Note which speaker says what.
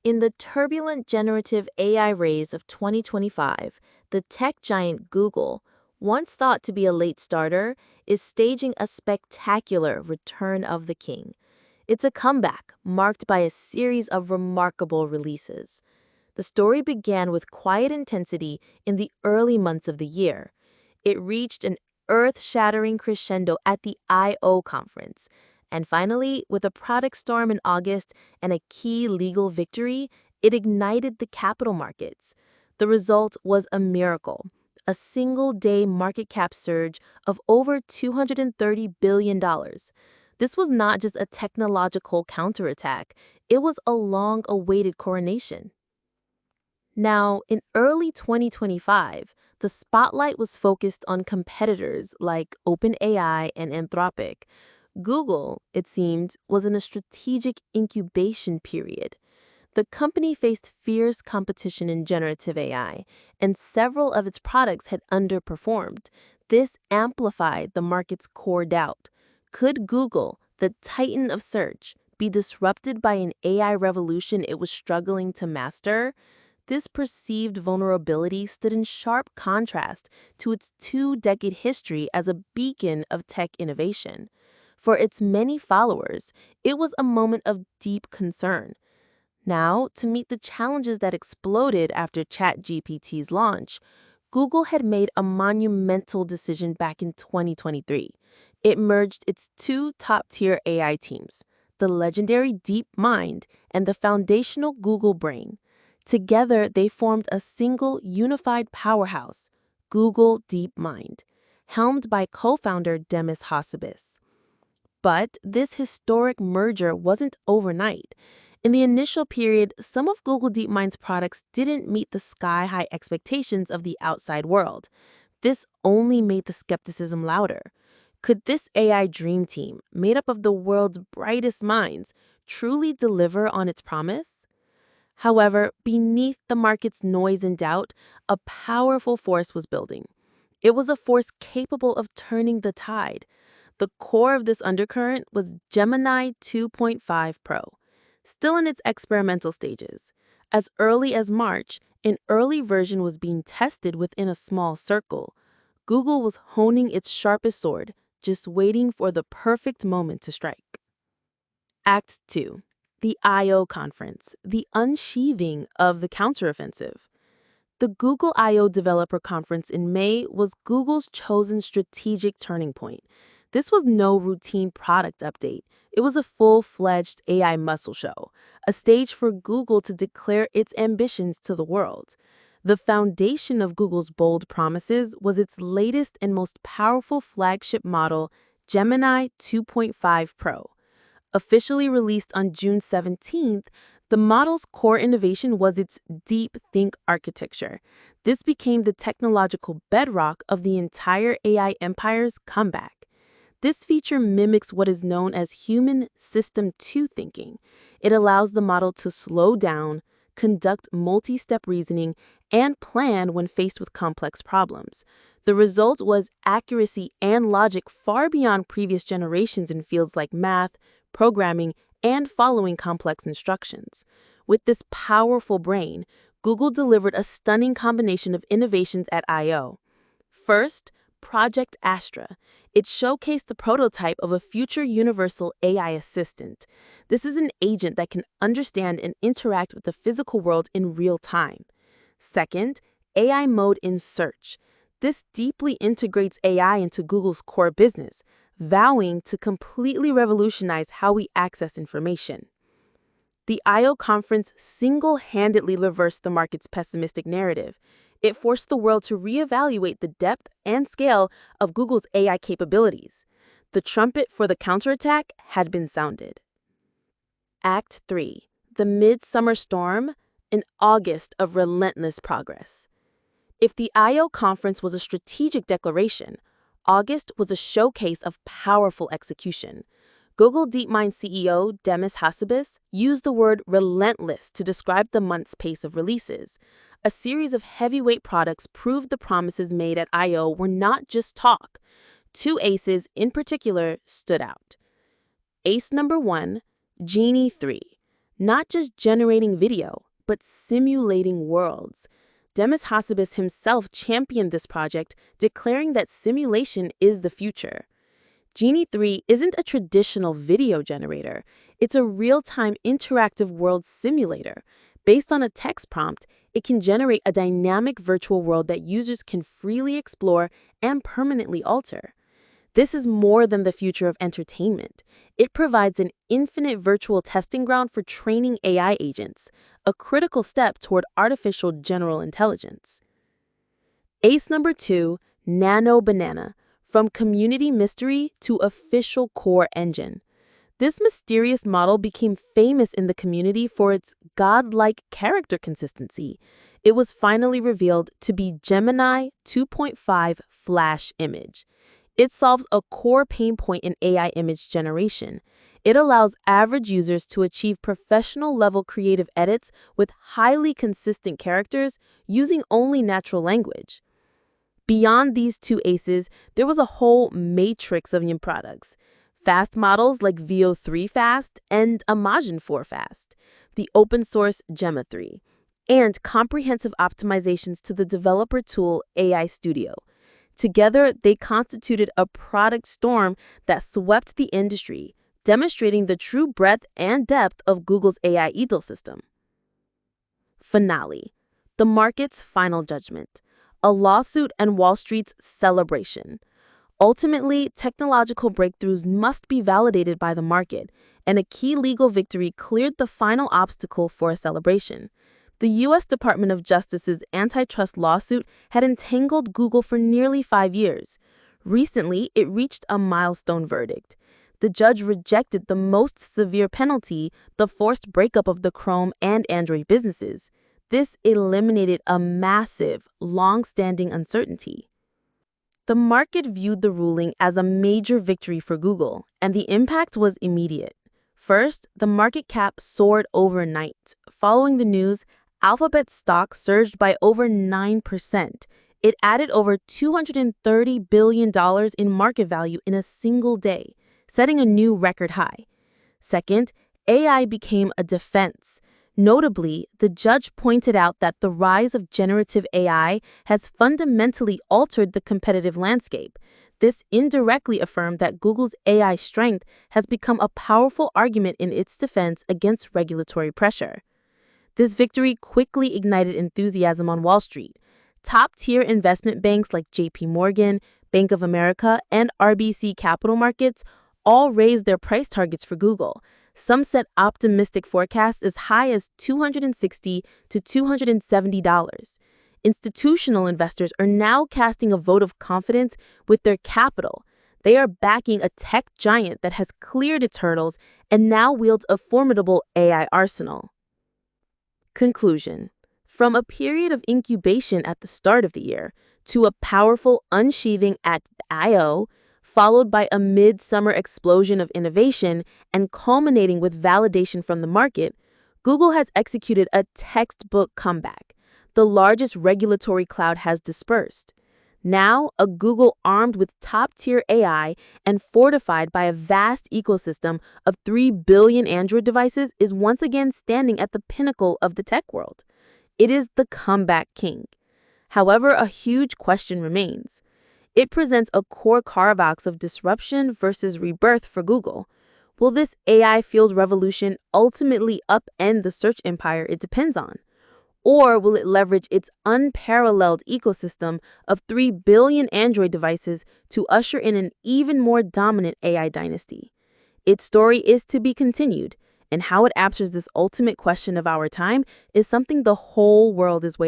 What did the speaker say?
Speaker 1: In the turbulent generative AI race of 2025, the tech giant Google, once thought to be a late starter, is staging a spectacular return of the king. It's a comeback marked by a series of remarkable releases. The story began with quiet intensity in the early months of the year. It reached an earth-shattering crescendo at the I/O conference. And finally, with a product storm in August and a key legal victory, it ignited the capital markets. The result was a miracle, a single-day market cap surge of over $230 billion. This was not just a technological counterattack, it was a long-awaited coronation. Now, in early 2025, the spotlight was focused on competitors like OpenAI and Anthropic. Google, it seemed, was in a strategic incubation period. The company faced fierce competition in generative AI, and several of its products had underperformed. This amplified the market's core doubt. Could Google, the titan of search, be disrupted by an AI revolution it was struggling to master? This perceived vulnerability stood in sharp contrast to its two-decade history as a beacon of tech innovation. For its many followers, it was a moment of deep concern. Now, to meet the challenges that exploded after ChatGPT's launch, Google had made a monumental decision back in 2023. It merged its two top-tier AI teams, the legendary DeepMind and the foundational Google Brain. Together, they formed a single unified powerhouse, Google DeepMind, helmed by co-founder Demis Hassabis. But this historic merger wasn't overnight. In the initial period, some of Google DeepMind's products didn't meet the sky-high expectations of the outside world. This only made the skepticism louder. Could this AI dream team, made up of the world's brightest minds, truly deliver on its promise? However, beneath the market's noise and doubt, a powerful force was building. It was a force capable of turning the tide. The core of this undercurrent was Gemini 2.5 Pro, still in its experimental stages. As early as March, an early version was being tested within a small circle. Google was honing its sharpest sword, just waiting for the perfect moment to strike. Act 2. The I/O conference, the unsheathing of the counteroffensive. The Google I/O Developer Conference in May was Google's chosen strategic turning point. This was no routine product update. It was a full-fledged AI muscle show, a stage for Google to declare its ambitions to the world. The foundation of Google's bold promises was its latest and most powerful flagship model, Gemini 2.5 Pro. Officially released on June 17th, the model's core innovation was its deep think architecture. This became the technological bedrock of the entire AI empire's comeback. This feature mimics what is known as human system 2 thinking. It allows the model to slow down, conduct multi-step reasoning, and plan when faced with complex problems. The result was accuracy and logic far beyond previous generations in fields like math, programming, and following complex instructions. With this powerful brain, Google delivered a stunning combination of innovations at I/O. First, Project Astra. It showcased the prototype of a future universal AI assistant. This is an agent that can understand and interact with the physical world in real time. Second, AI mode in search. This deeply integrates AI into Google's core business, vowing to completely revolutionize how we access information. The I/O conference single-handedly reversed the market's pessimistic narrative. It forced the world to reevaluate the depth and scale of Google's AI capabilities. The trumpet for the counterattack had been sounded. Act 3. The Midsummer Storm, an August of relentless progress. If the I/O conference was a strategic declaration, August was a showcase of powerful execution. Google DeepMind CEO Demis Hassabis used the word relentless to describe the month's pace of releases. A series of heavyweight products proved the promises made at I/O were not just talk. Two aces in particular stood out. Ace number 1, Genie 3. not just generating video, but simulating worlds. Demis Hassabis himself championed this project, declaring that simulation is the future. Genie 3 isn't a traditional video generator. It's a real-time interactive world simulator. Based on a text prompt, it can generate a dynamic virtual world that users can freely explore and permanently alter. This is more than the future of entertainment. It provides an infinite virtual testing ground for training AI agents, a critical step toward artificial general intelligence. Ace number 2, Nano Banana, from community mystery to official core engine. This mysterious model became famous in the community for its godlike character consistency. It was finally revealed to be Gemini 2.5 Flash image. It solves a core pain point in AI image generation. It allows average users to achieve professional-level creative edits with highly consistent characters using only natural language. Beyond these two aces, there was a whole matrix of new products. Fast models like VO3 Fast and Imagen 4 Fast, the open-source Gemma 3, and comprehensive optimizations to the developer tool AI Studio. Together, they constituted a product storm that swept the industry, demonstrating the true breadth and depth of Google's AI ecosystem. Finale, the market's final judgment, a lawsuit and Wall Street's celebration. Ultimately, technological breakthroughs must be validated by the market, and a key legal victory cleared the final obstacle for a celebration. The U.S. Department of Justice's antitrust lawsuit had entangled Google for nearly 5 years. Recently, it reached a milestone verdict. The judge rejected the most severe penalty, the forced breakup of the Chrome and Android businesses. This eliminated a massive, long-standing uncertainty. The market viewed the ruling as a major victory for Google, and the impact was immediate. First, the market cap soared overnight. Following the news, Alphabet's stock surged by over 9%. It added over $230 billion in market value in a single day, setting a new record high. Second, AI became a defense. Notably, the judge pointed out that the rise of generative AI has fundamentally altered the competitive landscape. This indirectly affirmed that Google's AI strength has become a powerful argument in its defense against regulatory pressure. This victory quickly ignited enthusiasm on Wall Street. Top-tier investment banks like JP Morgan, Bank of America, and RBC Capital Markets all raised their price targets for Google. Some set optimistic forecasts as high as $260 to $270. Institutional investors are now casting a vote of confidence with their capital. They are backing a tech giant that has cleared its hurdles and now wields a formidable AI arsenal. Conclusion. From a period of incubation at the start of the year to a powerful unsheathing at I/O, followed by a mid-summer explosion of innovation and culminating with validation from the market, Google has executed a textbook comeback. The largest regulatory cloud has dispersed. Now, a Google armed with top-tier AI and fortified by a vast ecosystem of 3 billion Android devices is once again standing at the pinnacle of the tech world. It is the comeback king. However, a huge question remains. It presents a core paradox of disruption versus rebirth for Google. Will this AI-fueled revolution ultimately upend the search empire it depends on? Or will it leverage its unparalleled ecosystem of 3 billion Android devices to usher in an even more dominant AI dynasty? Its story is to be continued, and how it answers this ultimate question of our time is something the whole world is waiting